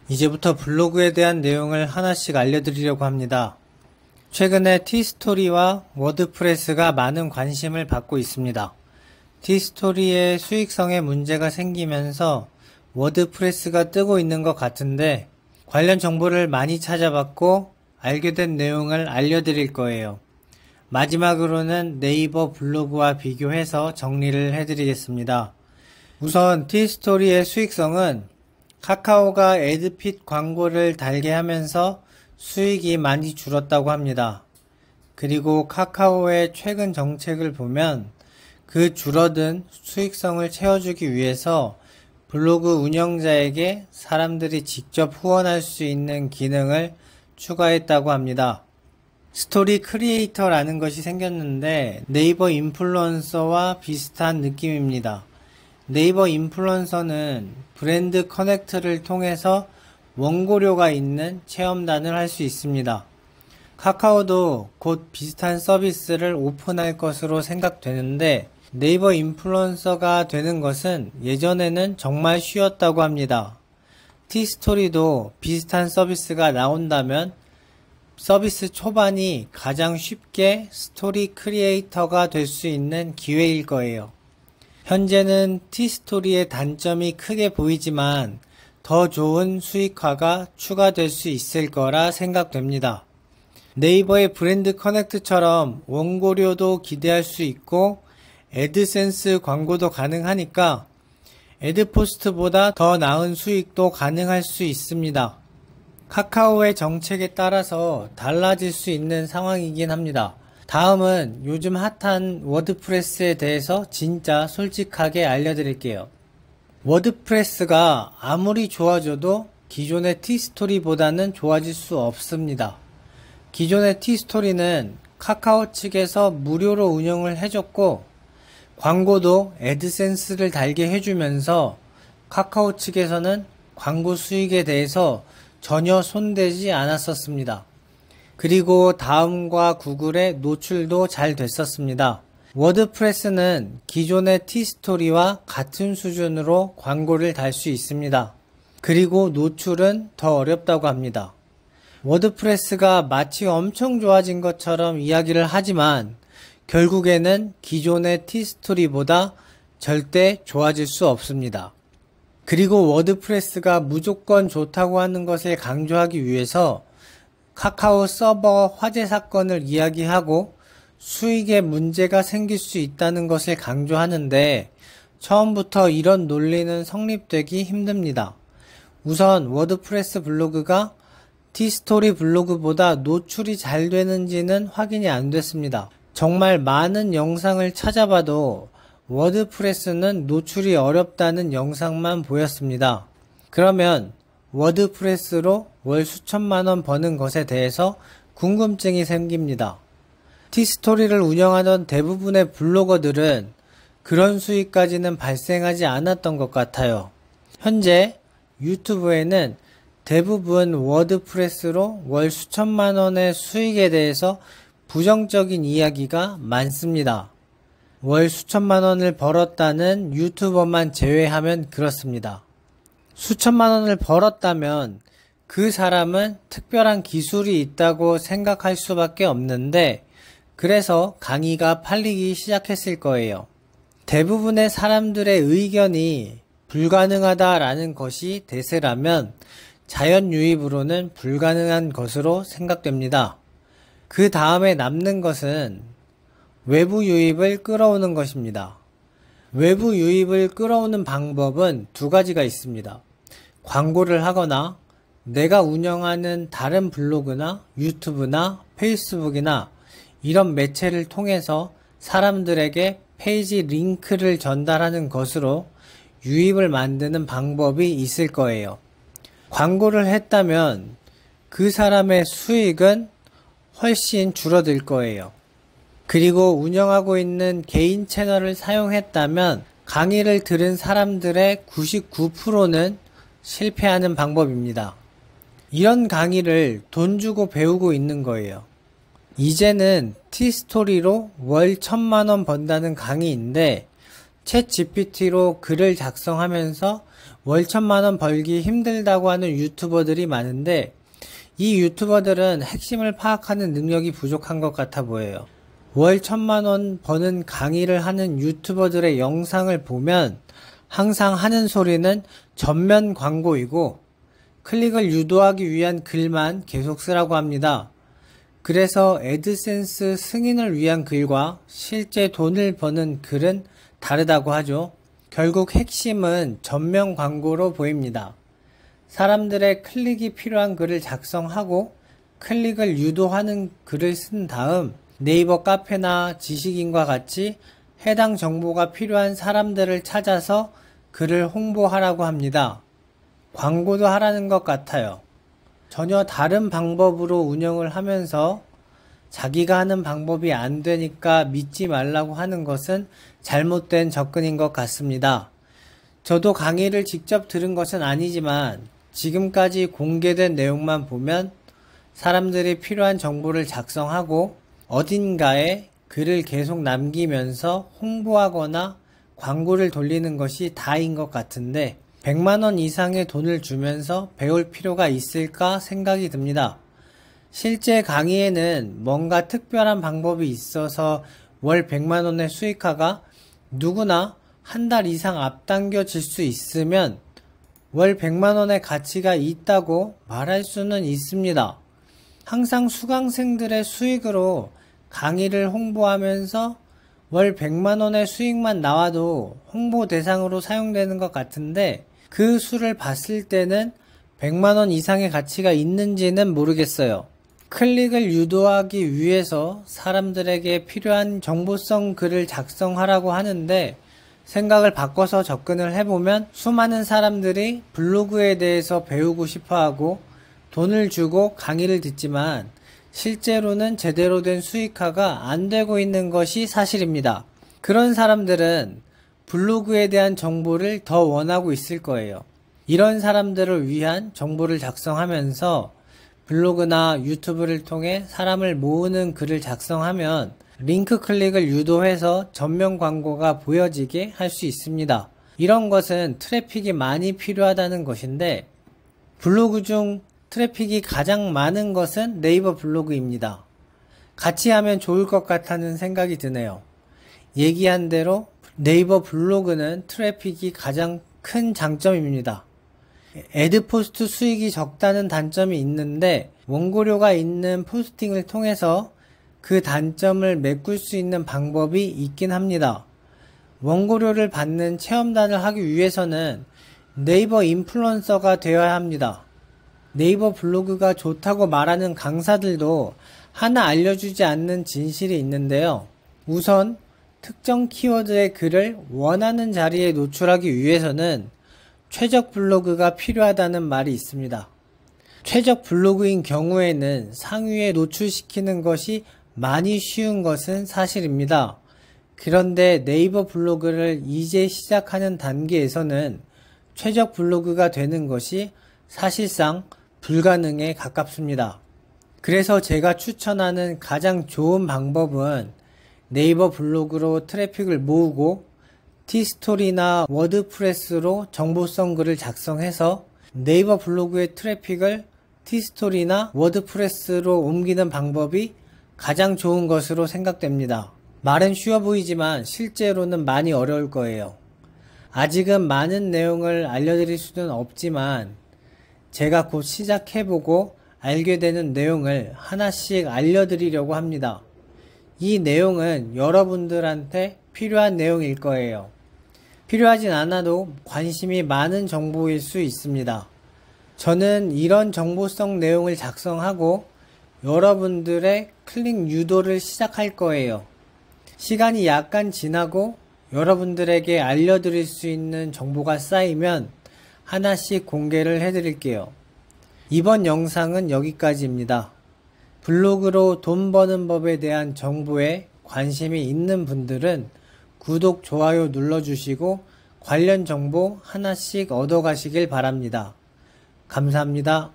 이제부터 블로그에 대한 내용을 하나씩 알려드리려고 합니다. 최근에 티스토리와 워드프레스가 많은 관심을 받고 있습니다. 티스토리의 수익성에 문제가 생기면서 워드프레스가 뜨고 있는 것 같은데 관련 정보를 많이 찾아봤고 알게 된 내용을 알려드릴 거예요. 마지막으로는 네이버 블로그와 비교해서 정리를 해드리겠습니다. 우선 티스토리의 수익성은 카카오가 애드핏 광고를 달게 하면서 수익이 많이 줄었다고 합니다. 그리고 카카오의 최근 정책을 보면 그 줄어든 수익성을 채워주기 위해서 블로그 운영자에게 사람들이 직접 후원할 수 있는 기능을 추가했다고 합니다. 스토리 크리에이터라는 것이 생겼는데 네이버 인플루언서와 비슷한 느낌입니다. 네이버 인플루언서는 브랜드 커넥트를 통해서 원고료가 있는 체험단을 할 수 있습니다. 카카오도 곧 비슷한 서비스를 오픈할 것으로 생각되는데 네이버 인플루언서가 되는 것은 예전에는 정말 쉬웠다고 합니다. 티스토리도 비슷한 서비스가 나온다면 서비스 초반이 가장 쉽게 스토리 크리에이터가 될 수 있는 기회일 거예요. 현재는 티스토리의 단점이 크게 보이지만 더 좋은 수익화가 추가될 수 있을 거라 생각됩니다. 네이버의 브랜드 커넥트처럼 원고료도 기대할 수 있고 애드센스 광고도 가능하니까 애드포스트보다 더 나은 수익도 가능할 수 있습니다. 카카오의 정책에 따라서 달라질 수 있는 상황이긴 합니다. 다음은 요즘 핫한 워드프레스에 대해서 진짜 솔직하게 알려드릴게요. 워드프레스가 아무리 좋아져도 기존의 티스토리보다는 좋아질 수 없습니다. 기존의 티스토리는 카카오 측에서 무료로 운영을 해줬고 광고도 애드센스를 달게 해주면서 카카오 측에서는 광고 수익에 대해서 전혀 손대지 않았었습니다. 그리고 다음과 구글의 노출도 잘 됐었습니다. 워드프레스는 기존의 티스토리와 같은 수준으로 광고를 달 수 있습니다. 그리고 노출은 더 어렵다고 합니다. 워드프레스가 마치 엄청 좋아진 것처럼 이야기를 하지만 결국에는 기존의 티스토리보다 절대 좋아질 수 없습니다. 그리고 워드프레스가 무조건 좋다고 하는 것을 강조하기 위해서 카카오 서버 화재 사건을 이야기하고 수익에 문제가 생길 수 있다는 것을 강조하는데 처음부터 이런 논리는 성립되기 힘듭니다. 우선 워드프레스 블로그가 티스토리 블로그보다 노출이 잘 되는지는 확인이 안 됐습니다. 정말 많은 영상을 찾아봐도 워드프레스는 노출이 어렵다는 영상만 보였습니다. 그러면 워드프레스로 월 수천만 원 버는 것에 대해서 궁금증이 생깁니다. 티스토리를 운영하던 대부분의 블로거들은 그런 수익까지는 발생하지 않았던 것 같아요. 현재 유튜브에는 대부분 워드프레스로 월 수천만 원의 수익에 대해서 부정적인 이야기가 많습니다. 월 수천만 원을 벌었다는 유튜버만 제외하면 그렇습니다. 수천만 원을 벌었다면 그 사람은 특별한 기술이 있다고 생각할 수밖에 없는데 그래서 강의가 팔리기 시작했을 거예요. 대부분의 사람들의 의견이 불가능하다라는 것이 대세라면 자연유입으로는 불가능한 것으로 생각됩니다. 그 다음에 남는 것은 외부 유입을 끌어오는 것입니다. 외부 유입을 끌어오는 방법은 두 가지가 있습니다. 광고를 하거나 내가 운영하는 다른 블로그나 유튜브나 페이스북이나 이런 매체를 통해서 사람들에게 페이지 링크를 전달하는 것으로 유입을 만드는 방법이 있을 거예요. 광고를 했다면 그 사람의 수익은 훨씬 줄어들 거예요. 그리고 운영하고 있는 개인 채널을 사용했다면 강의를 들은 사람들의 99%는 실패하는 방법입니다. 이런 강의를 돈 주고 배우고 있는 거예요. 이제는 티스토리로 월 1,000만 원 번다는 강의인데 챗 GPT로 글을 작성하면서 월 1,000,000원 벌기 힘들다고 하는 유튜버들이 많은데 이 유튜버들은 핵심을 파악하는 능력이 부족한 것 같아 보여요. 월 1,000,000원 버는 강의를 하는 유튜버들의 영상을 보면 항상 하는 소리는 전면 광고이고 클릭을 유도하기 위한 글만 계속 쓰라고 합니다. 그래서 애드센스 승인을 위한 글과 실제 돈을 버는 글은 다르다고 하죠. 결국 핵심은 전면 광고로 보입니다. 사람들의 클릭이 필요한 글을 작성하고 클릭을 유도하는 글을 쓴 다음 네이버 카페나 지식인과 같이 해당 정보가 필요한 사람들을 찾아서 글을 홍보하라고 합니다. 광고도 하라는 것 같아요. 전혀 다른 방법으로 운영을 하면서 자기가 하는 방법이 안 되니까 믿지 말라고 하는 것은 잘못된 접근인 것 같습니다. 저도 강의를 직접 들은 것은 아니지만 지금까지 공개된 내용만 보면 사람들이 필요한 정보를 작성하고 어딘가에 글을 계속 남기면서 홍보하거나 광고를 돌리는 것이 다인 것 같은데 100만원 이상의 돈을 주면서 배울 필요가 있을까 생각이 듭니다. 실제 강의에는 뭔가 특별한 방법이 있어서 월 100만원의 수익화가 누구나 한 달 이상 앞당겨질 수 있으면 월 100만원의 가치가 있다고 말할 수는 있습니다. 항상 수강생들의 수익으로 강의를 홍보하면서 월 100만원의 수익만 나와도 홍보 대상으로 사용되는 것 같은데 그 수를 봤을 때는 100만원 이상의 가치가 있는지는 모르겠어요. 클릭을 유도하기 위해서 사람들에게 필요한 정보성 글을 작성하라고 하는데 생각을 바꿔서 접근을 해보면 수많은 사람들이 블로그에 대해서 배우고 싶어하고 돈을 주고 강의를 듣지만 실제로는 제대로 된 수익화가 안 되고 있는 것이 사실입니다. 그런 사람들은 블로그에 대한 정보를 더 원하고 있을 거예요. 이런 사람들을 위한 정보를 작성하면서 블로그나 유튜브를 통해 사람을 모으는 글을 작성하면 링크 클릭을 유도해서 전면 광고가 보여지게 할 수 있습니다. 이런 것은 트래픽이 많이 필요하다는 것인데 블로그 중 트래픽이 가장 많은 것은 네이버 블로그입니다. 같이 하면 좋을 것 같다는 생각이 드네요. 얘기한 대로 네이버 블로그는 트래픽이 가장 큰 장점입니다. 애드포스트 수익이 적다는 단점이 있는데 원고료가 있는 포스팅을 통해서 그 단점을 메꿀 수 있는 방법이 있긴 합니다. 원고료를 받는 체험단을 하기 위해서는 네이버 인플루언서가 되어야 합니다. 네이버 블로그가 좋다고 말하는 강사들도 하나 알려주지 않는 진실이 있는데요. 우선 특정 키워드의 글을 원하는 자리에 노출하기 위해서는 최적 블로그가 필요하다는 말이 있습니다. 최적 블로그인 경우에는 상위에 노출시키는 것이 많이 쉬운 것은 사실입니다. 그런데 네이버 블로그를 이제 시작하는 단계에서는 최적 블로그가 되는 것이 사실상 불가능에 가깝습니다. 그래서 제가 추천하는 가장 좋은 방법은 네이버 블로그로 트래픽을 모으고 티스토리나 워드프레스로 정보성 글을 작성해서 네이버 블로그의 트래픽을 티스토리나 워드프레스로 옮기는 방법이 가장 좋은 것으로 생각됩니다. 말은 쉬워 보이지만 실제로는 많이 어려울 거예요. 아직은 많은 내용을 알려드릴 수는 없지만 제가 곧 시작해보고 알게 되는 내용을 하나씩 알려드리려고 합니다. 이 내용은 여러분들한테 필요한 내용일 거예요. 필요하진 않아도 관심이 많은 정보일 수 있습니다. 저는 이런 정보성 내용을 작성하고 여러분들의 클릭 유도를 시작할 거예요. 시간이 약간 지나고 여러분들에게 알려드릴 수 있는 정보가 쌓이면 하나씩 공개를 해드릴게요. 이번 영상은 여기까지입니다. 블로그로 돈 버는 법에 대한 정보에 관심이 있는 분들은 구독, 좋아요 눌러주시고 관련 정보 하나씩 얻어가시길 바랍니다. 감사합니다.